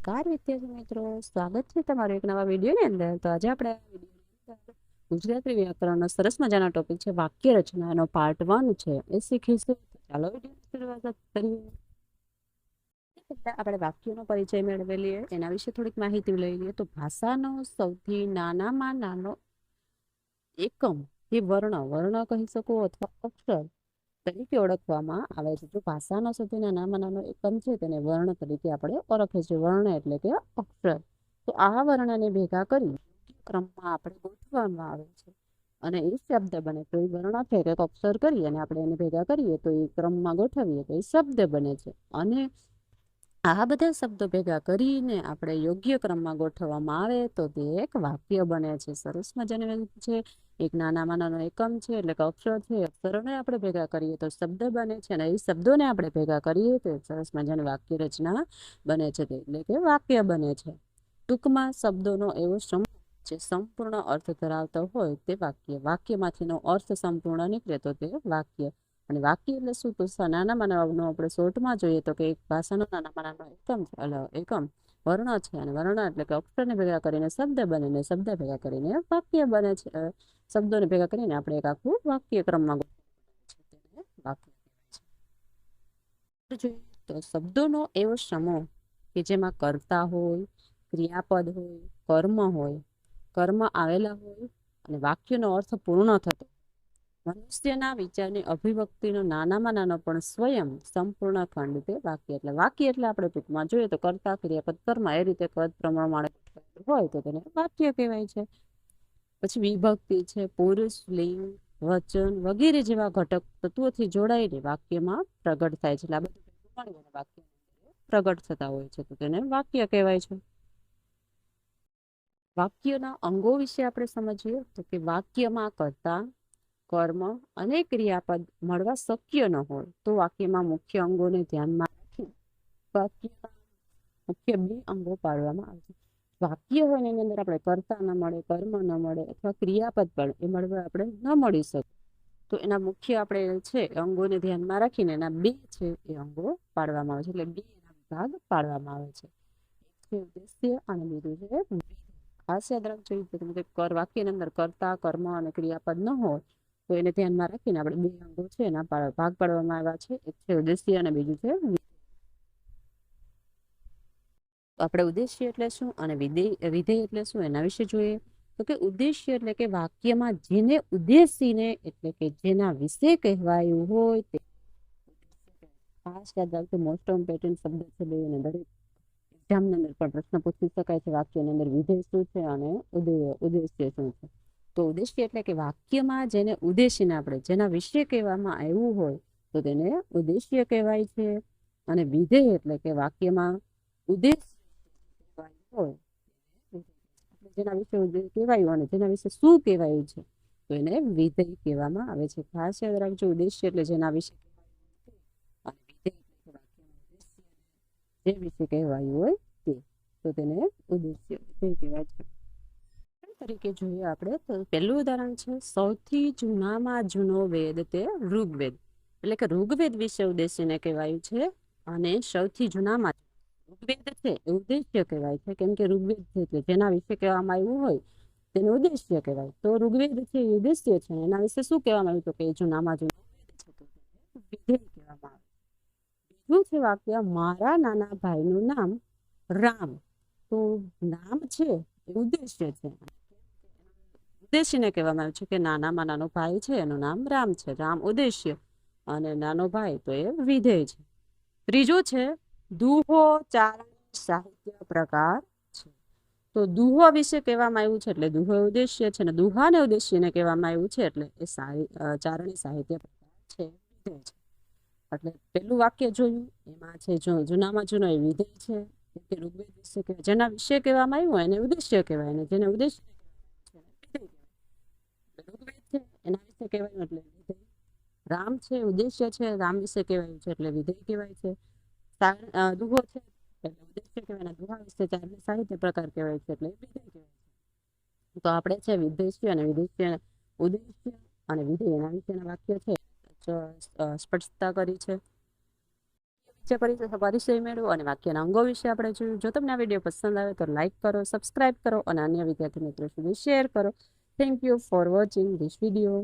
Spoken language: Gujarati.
નમસ્કાર વિદ્યાર્થી મિત્રો, સ્વાગત છે તમારું એક નવા વિડીયોની અંદર. તો આજે આપણે ગુજરાતી વ્યાકરણનો સરસ મજાનો ટોપિક છે વાક્ય રચનાનો પાર્ટ 1 છે એ શીખીશું. ચાલો વિડીયો શરૂઆત કરીએ. પહેલા આપણે વાક્યનો પરિચય મેળવી લઈએ, એના વિશે થોડીક માહિતી લઈ લઈએ. તો ભાષાનો સૌથી નાનામાં નાનો એકમ એ વર્ણ કહી શકો અથવા અક્ષર તરીકે ઓળખવામાં આવે છે. જો ભાષાનો સૌથી નાનામાં નાનો એકમ છે તેને વર્ણ તરીકે આપણે ઓળખીએ છીએ. વર્ણ એટલે કે અક્ષર. તો આ વર્ણને ભેગા કરી ક્રમમાં આપણે ગોઠવવામાં આવે છે અને એ શબ્દ બને. તો એ વર્ણ છે કે અક્ષર કરી અને આપણે એને ભેગા કરીએ તો એ ક્રમમાં ગોઠવીએ તો એ શબ્દ બને છે. અને આ બધા શબ્દો ભેગા કરીને આપણે યોગ્ય ક્રમમાં ગોઠવવામાં આવે તો તે એક વાક્ય બને છે. સરસ મજાની છે. એક નાનામાં નાનો એકમ છે એટલે કે અક્ષર છે. અક્ષરોને આપણે ભેગા કરીએ તો શબ્દ બને છે અને એ શબ્દોને આપણે ભેગા કરીએ તો સરસ મજાની વાક્ય રચના બને છે, એટલે કે વાક્ય બને છે. ટૂંકમાં શબ્દોનો એવો સમૂહ જે સંપૂર્ણ અર્થ ધરાવતો હોય તે વાક્ય. વાક્યમાંથીનો અર્થ સંપૂર્ણ નીકળે તો તે વાક્ય. અને વાક્ય એટલે શું? તો નાનામાં નાનો આપણે શોર્ટમાં જોઈએ તો કે એક ભાષાનો નાનામાં નાનો એકમ વર્ણ છે. અને વર્ણ એટલે કે અક્ષરને ભેગા કરીને શબ્દ બને ને શબ્દ ભેગા કરીને વાક્ય બને છે. શબ્દોને ભેગા કરીને આપણે એક આખું વાક્ય ક્રમમાં વાક્ય જોઈએ. તો શબ્દોનો એવો સમૂહ કે જેમાં કર્તા હોય, ક્રિયાપદ હોય, કર્મ આવેલા હોય અને વાક્યનો અર્થ પૂર્ણ થતો. મનુષ્યના વિચારની અભિવ્યક્તિનો નાનામાં નાનો પણ સ્વયં સંપૂર્ણ ખંડ તે વાક્ય. એટલે વાક્ય એટલે આપણે ટૂંકમાં જોઈએ તો કર્તા, ક્રિયાપદ, કર્મ એ રીતે પદ પ્રમાણે હોય તો તેને વાક્ય કહેવાય છે. પછી વિભક્તિ છે, પુરુષ, લિંગ, વચન વગેરે જેવા ઘટક તત્વોથી જોડાઈને વાક્યમાં પ્રગટ થાય છે. એટલે આ બધું વાક્ય પ્રગટ થતા હોય છે તો તેને વાક્ય કહેવાય છે. વાક્યના અંગો વિશે આપણે સમજીએ તો કે વાક્યમાં કર્તા, કર્મ અને ક્રિયાપદ મળવા શક્ય ન હોય તો વાક્યમાં મુખ્ય અંગોને ધ્યાનમાં રાખી વાક્યના મુખ્ય 2 અંગો પાડવામાં આવે છે. વાક્ય હોય એની અંદર આપણે કર્તા ન મળે, કર્મ ન મળે અથવા ક્રિયાપદ પણ એ મળવા આપણે ન મળી શકે તો એના મુખ્ય આપણે છે અંગોને ધ્યાનમાં રાખીને એના 2 છે એ અંગો પાડવામાં આવે છે. એટલે 2 એના વિભાગ પાડવામાં આવે છે. એક છે ઉદ્દેશ્ય અને બીજું છે વિધેય. ખાસ યાદ રાખજો વાક્યની અંદર કર્તા, કર્મ અને ક્રિયાપદ ન હોય તો એને ધ્યાનમાં રાખીને આપણે 2 અંગો છે એના ભાગ પાડવામાં આવ્યા છે. એક છે ઉદ્દેશ્ય અને બીજું છે વિધેય. આપણે ઉદ્દેશ્ય એટલે શું અને વિધેય એટલે શું એના વિશે જોઈએ. તો કે ઉદ્દેશ્ય એટલે કે વાક્યમાં જેને ઉદ્દેશીને એટલે કે જેના વિશે કહેવાયું હોય તે. ખાસ યાદ રાખજો મોસ્ટ ઇમ્પોર્ટન્ટ શબ્દ છે બે અને દરેક એક્ઝામની અંદર પણ પ્રશ્ન પૂછી શકાય છે. વાક્યની અંદર વિધેય શું છે અને ઉદ્દેશ્ય શું છે. તો ઉદ્દેશ્ય એટલે કે વાક્યમાં જેને ઉદ્દેશીને આપણે જેના વિશે કહેવામાં આવ્યું હોય તો તેને ઉદ્દેશ્ય કહેવાય છે. અને વિધેય એટલે કે વાક્યમાં ઉદ્દેશ હોય જેના વિશે કહેવાયું અને જેના વિશે શું કહેવાયું છે તો એને વિધેય કહેવામાં આવે છે. ખાસ યાદ રાખજો ઉદ્દેશ્ય એટલે જેના વિશે જે વિશે કહેવાયું હોય તે તો તેને ઉદ્દેશ્ય કહેવાય છે. તરીકે જોઈએ આપણે તો પહેલું ઉદાહરણ છે સૌથી જૂનામાં જૂનો વેદ તે ઋગ્વેદ. એટલે કે ઋગ્વેદ વિશે ઉદ્દેશીને કહેવાયું છે અને સૌથી જૂનામાં ઋગ્વેદ છે એ ઉદ્દેશ્ય કહેવાય છે. કેમ કે ઋગ્વેદ છે જેના વિશે કહેવામાં આવ્યું હોય તેને ઉદ્દેશ્ય કહેવાય. તો ઋગ્વેદ છે એ ઉદ્દેશ્ય છે એના વિશે શું કહેવામાં આવ્યું તો કે જૂનામાં જૂનો વિધેય કહેવામાં આવે. બીજું છે વાક્ય મારા નાના ભાઈનું નામ રામ. તો નામ છે એ ઉદ્દેશ્ય છે. ઉદ્દેશ્યને કહેવામાં આવ્યું છે કે નાનામાં નાનો ભાઈ છે એનું નામ રામ છે. રામ ઉદ્દેશ્ય અને નાનો ભાઈ તો એ વિધેય છે. ત્રીજું છે દુહો ચારણી સાહિત્ય પ્રકાર છે. તો દુહો વિશે કહેવામાં આવ્યું છે એટલે દુહો ઉદ્દેશ્ય છે અને દુહાને ઉદ્દેશ્યને કહેવામાં આવ્યું છે એટલે એ ચારણી સાહિત્ય પ્રકાર છે, વિધેય છે. એટલે પેલું વાક્ય જોયું એમાં છે જૂનામાં જૂનો એ વિધેય છે. ઋગ્વેદ વિશે જેના વિશે કહેવામાં આવ્યું હોય એને ઉદ્દેશ્ય કહેવાય અને જેને ઉદ્દેશ્ય ઋગ્વેદ છે એના વિશે કહેવાયું એટલે વિધેય. રામ છે ઉદ્દેશ્ય છે, રામ વિશે કહેવાયું છે એટલે વિધેય કહેવાય છે. દુહો છે એટલે ઉદ્દેશ્ય કહેવાય, દુહા વિશે ચારણી સાહિત્ય પ્રકાર કહેવાય છે એટલે વિધેય કહેવાય છે. તો આપણે છે વિદ્દેશ્ય અને વિદેશ્ય ઉદ્દેશ્ય અને વિધેય એના વિશેના વાક્ય છે સ્પષ્ટતા કરી છે. પરિચય મેળવો અને વાક્યના અંગો વિશે આપણે જોયું. જો તમને આ વિડીયો પસંદ આવે તો લાઈક કરો, સબસ્ક્રાઇબ કરો અને અન્ય વિદ્યાર્થી મિત્રો સુધી શેર કરો. Thank you for watching this video.